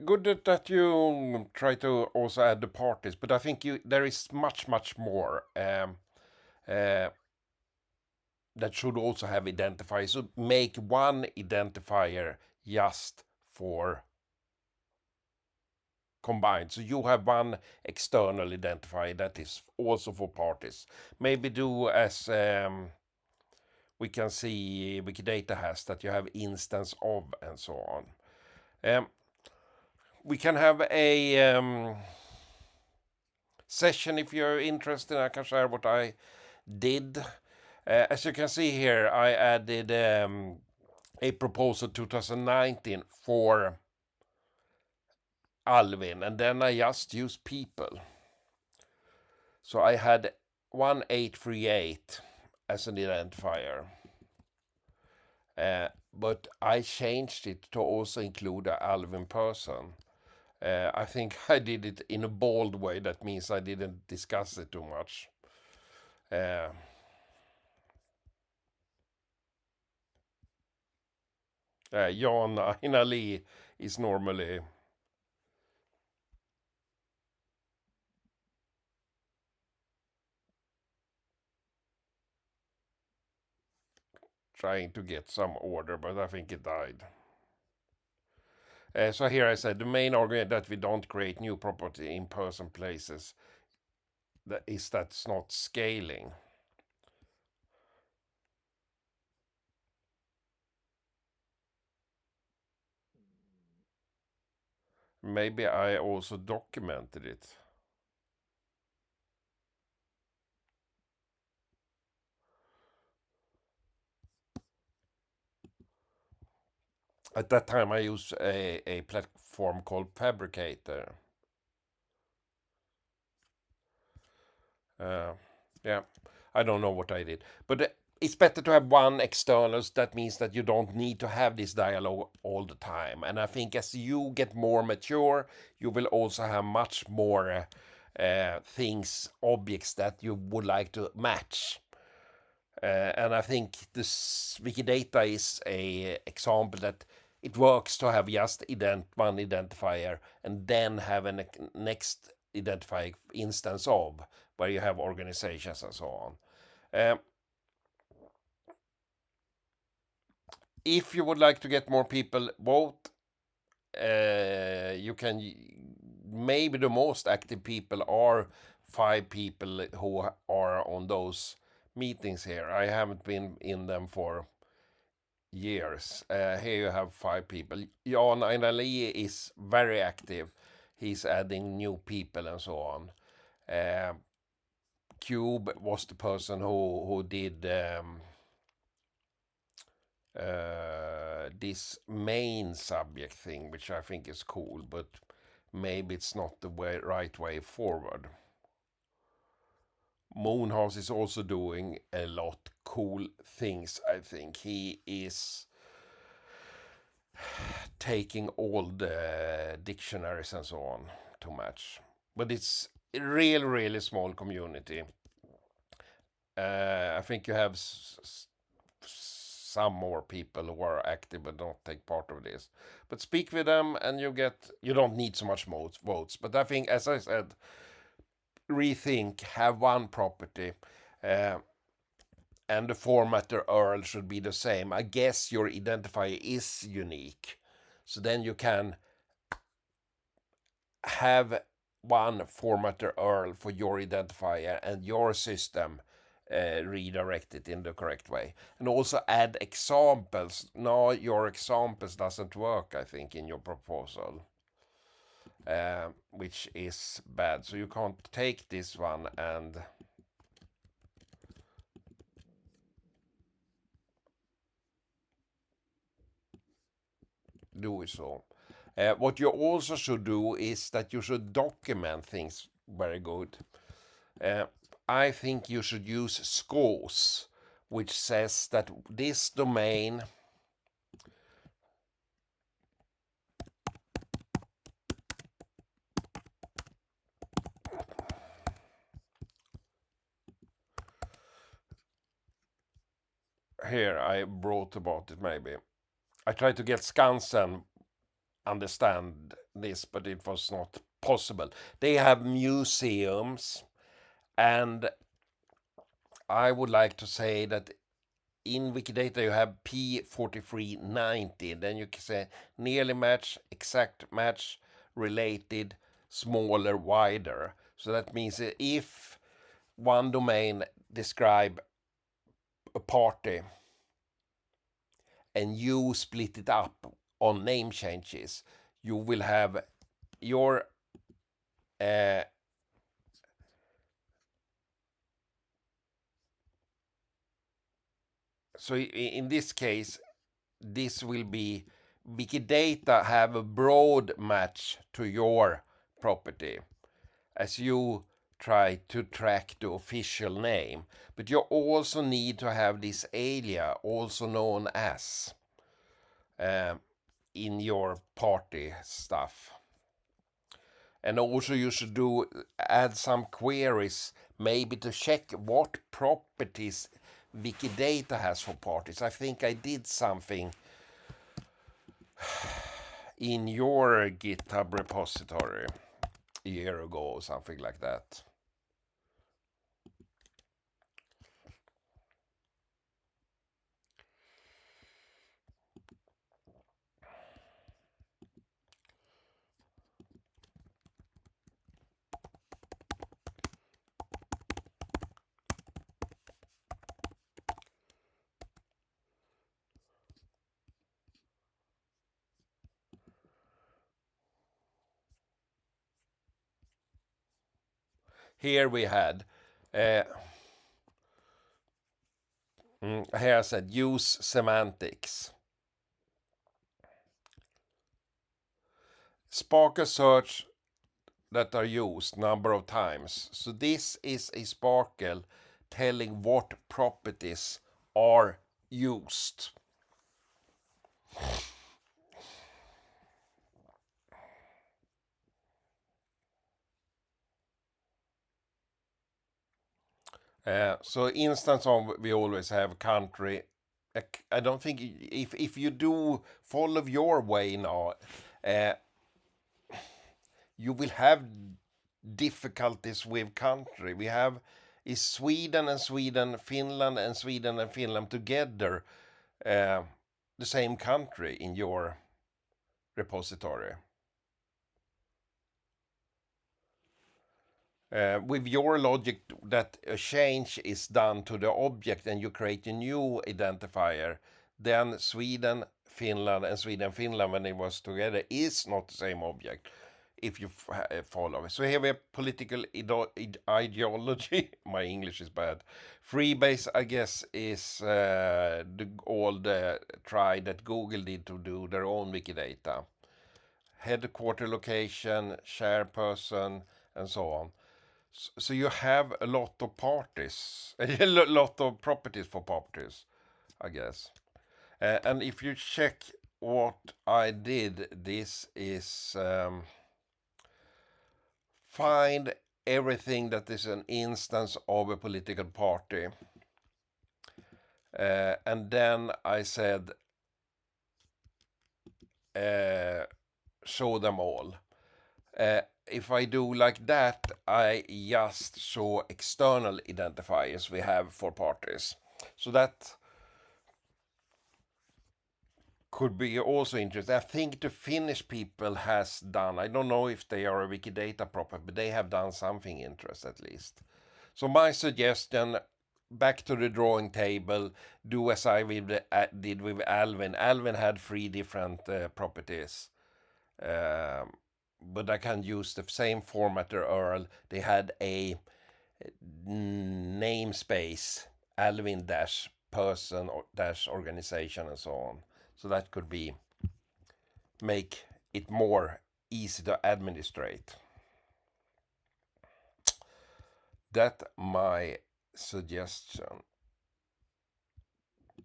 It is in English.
Good that you try to also add the parties, but I think there is much more uh, that should also have identifiers. So make one identifier just for combined. So you have one external identifier that is also for parties. Maybe do as we can see Wikidata has, that you have instance of and so on. We can have a session if you're interested. I can share what I did. As you can see here, I added a proposal 2019 for Alvin, and then I just used people. So I had 1838 as an identifier. But I changed it to also include a Alvin person. I think I did it in a bold way. That means I didn't discuss it too much. Uh, Jan Ainali is normally trying to get some order, but I think it died. So here I said the main argument that we don't create new property in person places that's not scaling. Maybe I also documented it. At that time, I used a platform called Fabricator. Uh, yeah, I don't know what I did, but it's better to have one externals. That means that you don't need to have this dialogue all the time. And I think as you get more mature, you will also have much more things, objects that you would like to match. And I think this Wikidata is a example that it works to have just one identifier and then have a next identifier instance of, where you have organizations and so on. If you would like to get more people vote, you can maybe the most active people are 5 people who are on those meetings here. I haven't been in them for years. Here you have 5 people. Jan Ainali is very active. He's adding new people and so on. Uh, Cube was the person who did this main subject thing, which I think is cool, but maybe it's not the right way forward. Moonhouse is also doing a lot cool things. I think he is taking all the dictionaries and so on to match. But it's a really small community. I think you have some more people who are active but don't take part of this. But speak with them, and you don't need so much votes. But I think, as I said, rethink, have one property. Uh, and the formatter URL should be the same. I guess your identifier is unique. So then you can have one formatter URL for your identifier and your system redirect it in the correct way. And also add examples. No, your examples doesn't work, I think, in your proposal, which is bad. So you can't take this one and do it so. What you also should do is that you should document things very good. Uh, I think you should use scores, which says that this domain here I wrote about it maybe. I try to get Skansen understand this, but it was not possible. They have museums, and I would like to say that in Wikidata you have P4390, then you can say nearly match, exact match, related, smaller, wider. So that means that if one domain describe a party and you split it up on name changes, you will have your uh, so in this case, this will be Wikidata have a broad match to your property as you try to track the official name. But you also need to have this alia, also known as, uh, in your party stuff. And also you should add some queries, maybe to check what properties Wikidata has for parties. I think I did something in your GitHub repository a year ago or something like that. Here we had, here I said use semantics. Spark a search that are used number of times. So this is a sparkle telling what properties are used. So instance of we always have country. I don't think if you do follow your way now, uh, you will have difficulties with country. We have is Sweden and Sweden, Finland and Sweden and Finland together the same country in your repository. With your logic that a change is done to the object and you create a new identifier, then Sweden, Finland, and Sweden, Finland, when it was together, is not the same object if you follow. So here we have political ideology. My English is bad. Freebase, I guess, is the old try that Google did to do their own Wikidata. Headquarter location, chairperson, and so on. So you have a lot of parties, a lot of properties for properties, I guess. And if you check what I did, this is find everything that is an instance of a political party. And then I said, show them all. If I do like that, I just show external identifiers we have for parties. So that could be also interesting. I think the Finnish people has done, I don't know if they are a Wikidata proper, but they have done something interesting at least. So my suggestion, back to the drawing table, do as I did with Alvin. Alvin had 3 different properties. But I can use the same formatter URL. They had a namespace, Alvin dash person dash organization and so on. So that could be make it more easy to administrate. That my suggestion.